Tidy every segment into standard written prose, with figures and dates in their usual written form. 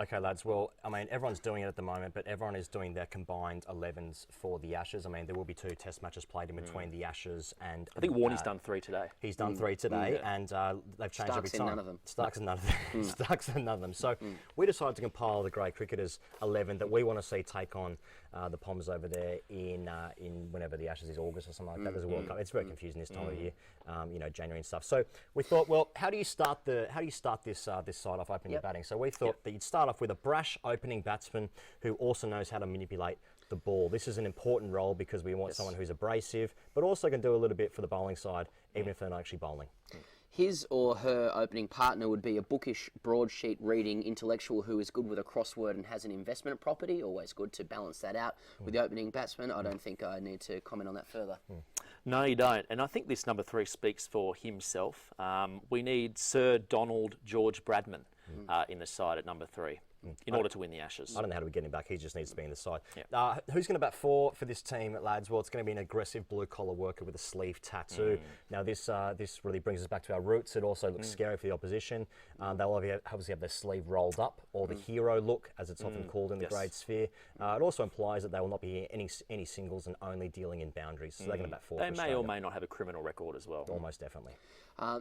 Okay, lads. Well, I mean, everyone's doing it at the moment, but everyone is doing their combined 11s for the Ashes. I mean, there will be 2 Test matches played in between the Ashes and. I think Warnie's done 3 today. He's done 3 today, and they've changed every Stark's in time. none of them. Stark's in none of them. Stark's in none of them. So we decided to compile the great cricketers 11 that we want to see take on the Poms over there in whenever the Ashes is, August or something like that. There's a World Cup. It's very confusing this time of year, January and stuff. So we thought, well, how do you start this side off opening the batting? So we thought that you'd start off with a brash opening batsman who also knows how to manipulate the ball. This is an important role because we want someone who's abrasive, but also can do a little bit for the bowling side, even if they're not actually bowling. His or her opening partner would be a bookish, broadsheet reading intellectual who is good with a crossword and has an investment property. Always good to balance that out with the opening batsman. I don't think I need to comment on that further. No, you don't. And I think this number 3 speaks for himself. We need Sir Donald George Bradman in the side at number 3. In order to win the Ashes. I don't know how to get him back. He just needs to be in the side. Yep. Who's going to bat for this team, lads? Well, it's going to be an aggressive blue-collar worker with a sleeve tattoo. Now, this really brings us back to our roots. It also looks scary for the opposition. They'll obviously have their sleeve rolled up, or the hero look, as it's often called in the grade sphere. It also implies that they will not be any singles and only dealing in boundaries. So they're going to bat for They may Australia. or may not have a criminal record as well. Almost definitely.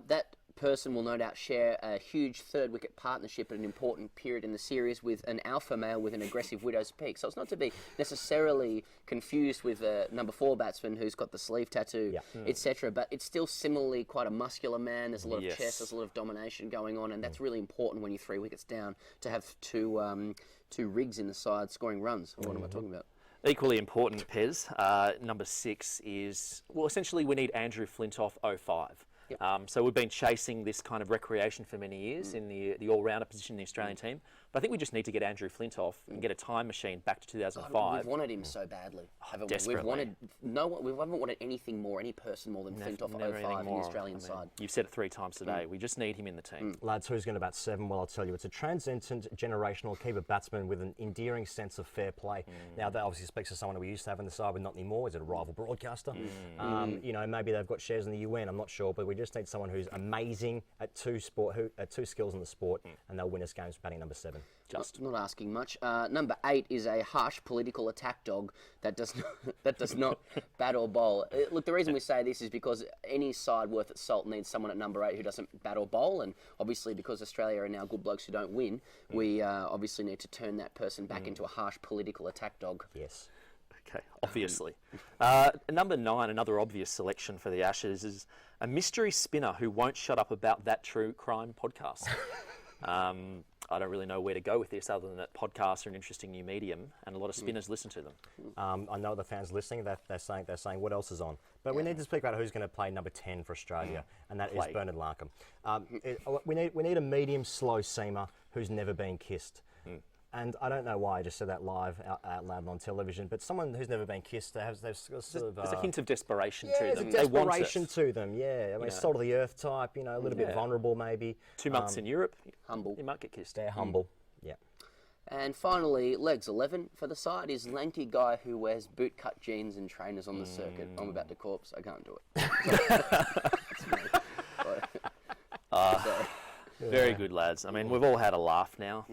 That person will no doubt share a huge third wicket partnership at an important period in the series with an alpha male with an aggressive widow's peak. So it's not to be necessarily confused with a number 4 batsman who's got the sleeve tattoo, etc. But it's still similarly quite a muscular man. There's a lot of chest, there's a lot of domination going on, and that's really important when you're 3 wickets down to have two rigs in the side scoring runs. What am I talking about? Equally important, Pez, number 6 is, well, essentially we need Andrew Flintoff 05. So we've been chasing this kind of recreation for many years in the all-rounder position in the Australian team. But I think we just need to get Andrew Flintoff and get a time machine back to 2005. We've wanted him so badly, haven't we? Desperately. We haven't wanted anything more, any person more than Flintoff 05 in the Australian side. You've said it 3 times today. We just need him in the team. Lads, who's going to bat 7? Well, I'll tell you, it's a transcendent generational keeper-batsman with an endearing sense of fair play. Now, that obviously speaks to someone who we used to have in the side, but not anymore. Is it a rival broadcaster? Maybe they've got shares in the UN, I'm not sure, but we just need someone who's amazing at 2 skills in the sport, and they'll win us games batting number 7. Not asking much. Number 8 is a harsh political attack dog that does not bat or bowl. Look, the reason we say this is because any side worth its salt needs someone at number 8 who doesn't bat or bowl, and obviously because Australia are now good blokes who don't win, we obviously need to turn that person back into a harsh political attack dog. Yes. Okay, obviously. Number 9, another obvious selection for the Ashes, is a mystery spinner who won't shut up about that true crime podcast. I don't really know where to go with this other than that podcasts are an interesting new medium and a lot of spinners listen to them. I know the fans listening, they're saying what else is on. But we need to speak about who's going to play number 10 for Australia, and that is Bernard Larkham. We need a medium slow seamer who's never been kissed. And I don't know why I just said that live out loud on television, but someone who's never been kissed, there's a hint of desperation to them. There's a desperation to them, I mean, salt of the earth type, a little bit vulnerable maybe. 2 months in Europe, humble. You might get kissed. They're humble, And finally, legs 11 for the side is lanky guy who wears boot-cut jeans and trainers on the circuit. I'm about to corpse. I can't do it. Very good, lads. I mean, we've all had a laugh now.